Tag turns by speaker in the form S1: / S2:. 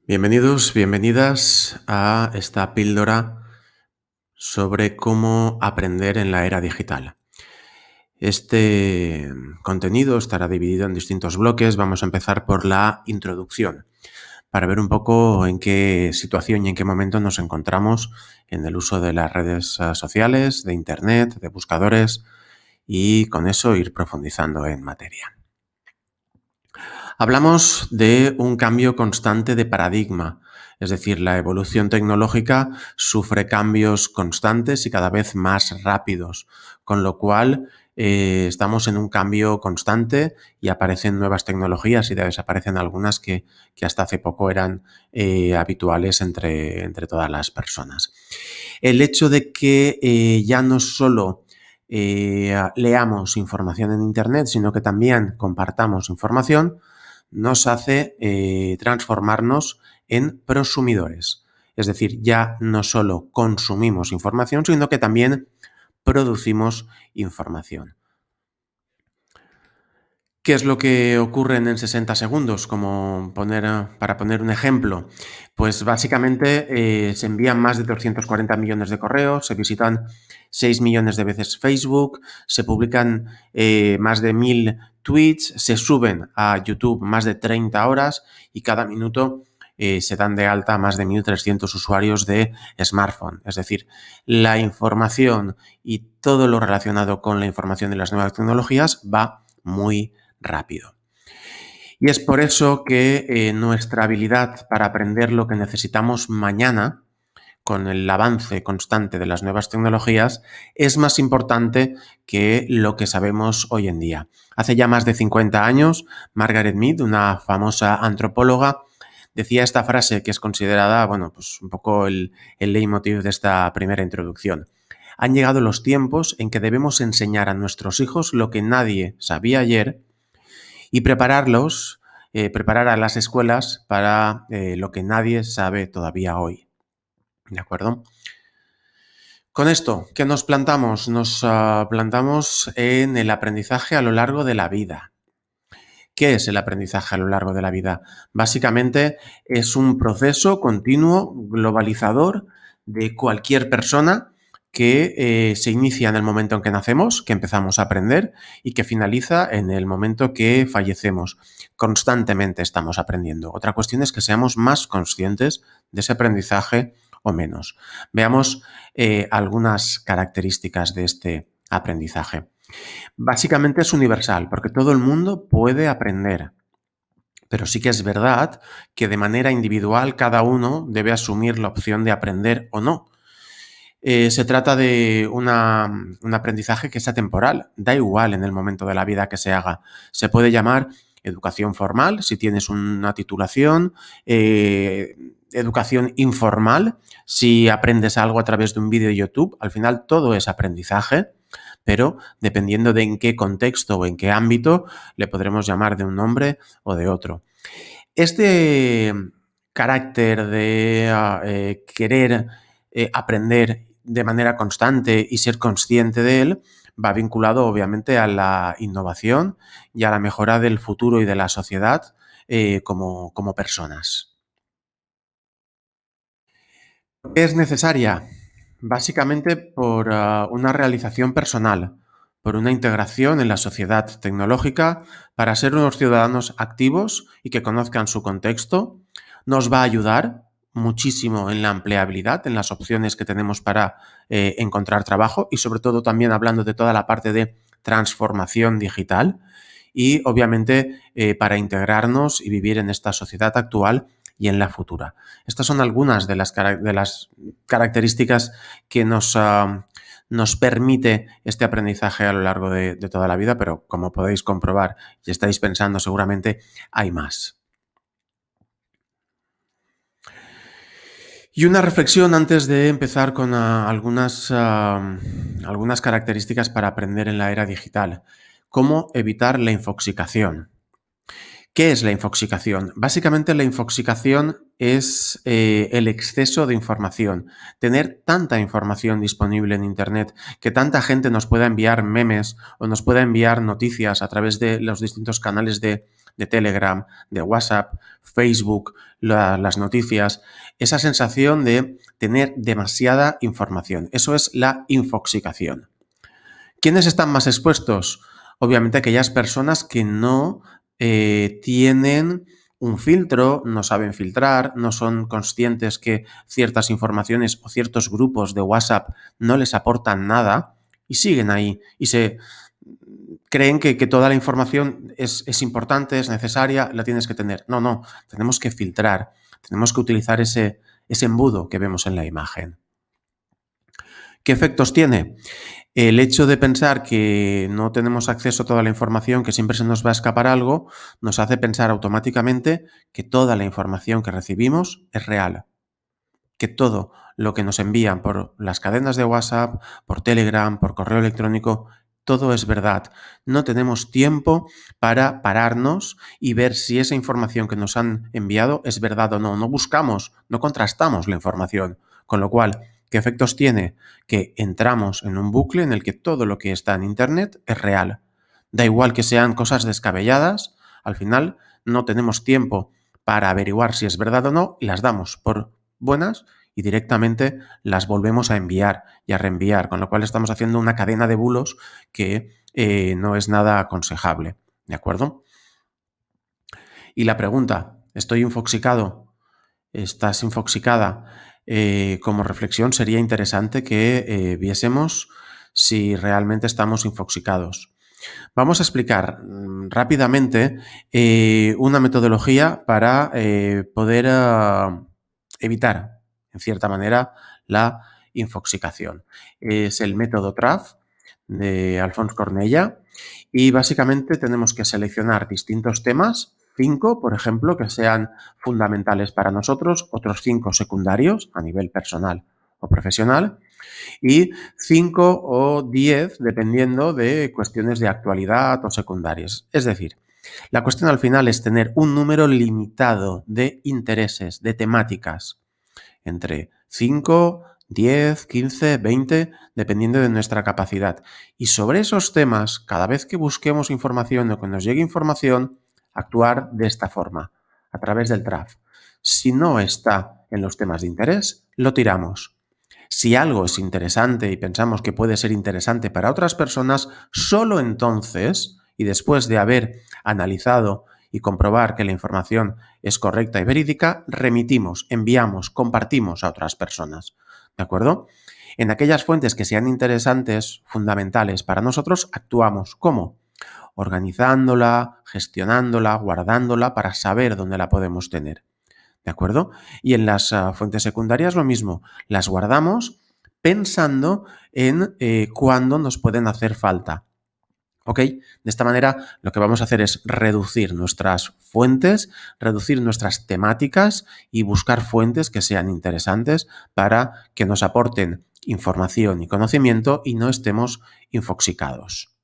S1: Bienvenidos, bienvenidas a esta píldora sobre cómo aprender en la era digital. Este contenido estará dividido en distintos bloques. Vamos a empezar por la introducción, para ver un poco en qué situación y en qué momento nos encontramos en el uso de las redes sociales, de Internet, de buscadores, y con eso ir profundizando en materia. Hablamos de un cambio constante de paradigma, es decir, la evolución tecnológica sufre cambios constantes y cada vez más rápidos, con lo cual estamos en un cambio constante y aparecen nuevas tecnologías y desaparecen algunas que hasta hace poco eran habituales entre todas las personas. El hecho de que ya no solo leamos información en Internet, sino que también compartamos información, nos hace transformarnos en prosumidores. Es decir, ya no solo consumimos información, sino que también producimos información. ¿Qué es lo que ocurre en 60 segundos? Para poner un ejemplo, pues básicamente se envían más de 240 millones de correos, se visitan 6 millones de veces Facebook, se publican más de 1000 tweets, se suben a YouTube más de 30 horas y cada minuto se dan de alta más de 1300 usuarios de smartphone. Es decir, la información y todo lo relacionado con la información de las nuevas tecnologías va muy rápido. Y es por eso que nuestra habilidad para aprender lo que necesitamos mañana, con el avance constante de las nuevas tecnologías, es más importante que lo que sabemos hoy en día. Hace ya más de 50 años, Margaret Mead, una famosa antropóloga, decía esta frase que es considerada, bueno, pues un poco el leitmotiv de esta primera introducción. Han llegado los tiempos en que debemos enseñar a nuestros hijos lo que nadie sabía ayer y preparar a las escuelas para lo que nadie sabe todavía hoy. ¿De acuerdo? Con esto, ¿qué nos plantamos? Nos plantamos en el aprendizaje a lo largo de la vida. ¿Qué es el aprendizaje a lo largo de la vida? Básicamente es un proceso continuo, globalizador, de cualquier persona que se inicia en el momento en que nacemos, que empezamos a aprender, y que finaliza en el momento que fallecemos. Constantemente estamos aprendiendo. Otra cuestión es que seamos más conscientes de ese aprendizaje o menos. Veamos algunas características de este aprendizaje. Básicamente es universal, porque todo el mundo puede aprender. Pero sí que es verdad que de manera individual cada uno debe asumir la opción de aprender o no. Se trata de un aprendizaje que es atemporal, da igual en el momento de la vida que se haga. Se puede llamar educación formal si tienes una titulación, educación informal si aprendes algo a través de un vídeo de YouTube. Al final todo es aprendizaje, pero dependiendo de en qué contexto o en qué ámbito le podremos llamar de un nombre o de otro. Este carácter de querer aprender de manera constante y ser consciente de él va vinculado obviamente a la innovación y a la mejora del futuro y de la sociedad como personas. ¿Por qué es necesaria? Básicamente por una realización personal, por una integración en la sociedad tecnológica para ser unos ciudadanos activos y que conozcan su contexto. Nos va a ayudar muchísimo en la empleabilidad, en las opciones que tenemos para encontrar trabajo y sobre todo también hablando de toda la parte de transformación digital y obviamente para integrarnos y vivir en esta sociedad actual y en la futura. Estas son algunas de las características que nos permite este aprendizaje a lo largo de toda la vida, pero como podéis comprobar y estáis pensando seguramente, hay más. Y una reflexión antes de empezar con algunas características para aprender en la era digital. ¿Cómo evitar la infoxicación? ¿Qué es la infoxicación? Básicamente la infoxicación es el exceso de información. Tener tanta información disponible en Internet, que tanta gente nos pueda enviar memes o nos pueda enviar noticias a través de los distintos canales de de Telegram, de WhatsApp, Facebook, las noticias, esa sensación de tener demasiada información. Eso es la infoxicación. ¿Quiénes están más expuestos? Obviamente aquellas personas que no tienen un filtro, no saben filtrar, no son conscientes que ciertas informaciones o ciertos grupos de WhatsApp no les aportan nada y siguen ahí y se creen que toda la información es importante, es necesaria, la tienes que tener. No, no, tenemos que filtrar, tenemos que utilizar ese embudo que vemos en la imagen. ¿Qué efectos tiene? El hecho de pensar que no tenemos acceso a toda la información, que siempre se nos va a escapar algo, nos hace pensar automáticamente que toda la información que recibimos es real, que todo lo que nos envían por las cadenas de WhatsApp, por Telegram, por correo electrónico, todo es verdad. No tenemos tiempo para pararnos y ver si esa información que nos han enviado es verdad o no. No buscamos, no contrastamos la información. Con lo cual, ¿qué efectos tiene? Que entramos en un bucle en el que todo lo que está en Internet es real. Da igual que sean cosas descabelladas, al final no tenemos tiempo para averiguar si es verdad o no y las damos por buenas y directamente las volvemos a enviar y a reenviar, con lo cual estamos haciendo una cadena de bulos que no es nada aconsejable, ¿de acuerdo? Y la pregunta, ¿estoy infoxicado? ¿Estás infoxicada? Como reflexión sería interesante que viésemos si realmente estamos infoxicados. Vamos a explicar rápidamente una metodología para poder evitar, en cierta manera, la infoxicación. Es el método TRAF de Alphonse Cornella y básicamente tenemos que seleccionar distintos temas, 5, por ejemplo, que sean fundamentales para nosotros, otros 5 secundarios a nivel personal o profesional, y 5 o 10 dependiendo de cuestiones de actualidad o secundarias. Es decir, la cuestión al final es tener un número limitado de intereses, de temáticas, entre 5, 10, 15, 20, dependiendo de nuestra capacidad. Y sobre esos temas, cada vez que busquemos información o que nos llegue información, actuar de esta forma, a través del TRAF. Si no está en los temas de interés, lo tiramos. Si algo es interesante y pensamos que puede ser interesante para otras personas, solo entonces, y después de haber analizado y comprobar que la información es correcta y verídica, remitimos, enviamos, compartimos a otras personas. ¿De acuerdo? En aquellas fuentes que sean interesantes, fundamentales para nosotros, actuamos. ¿Cómo? Organizándola, gestionándola, guardándola para saber dónde la podemos tener. ¿De acuerdo? Y en las fuentes secundarias lo mismo, las guardamos pensando en cuándo nos pueden hacer falta. ¿Ok? De esta manera lo que vamos a hacer es reducir nuestras fuentes, reducir nuestras temáticas y buscar fuentes que sean interesantes para que nos aporten información y conocimiento y no estemos infoxicados.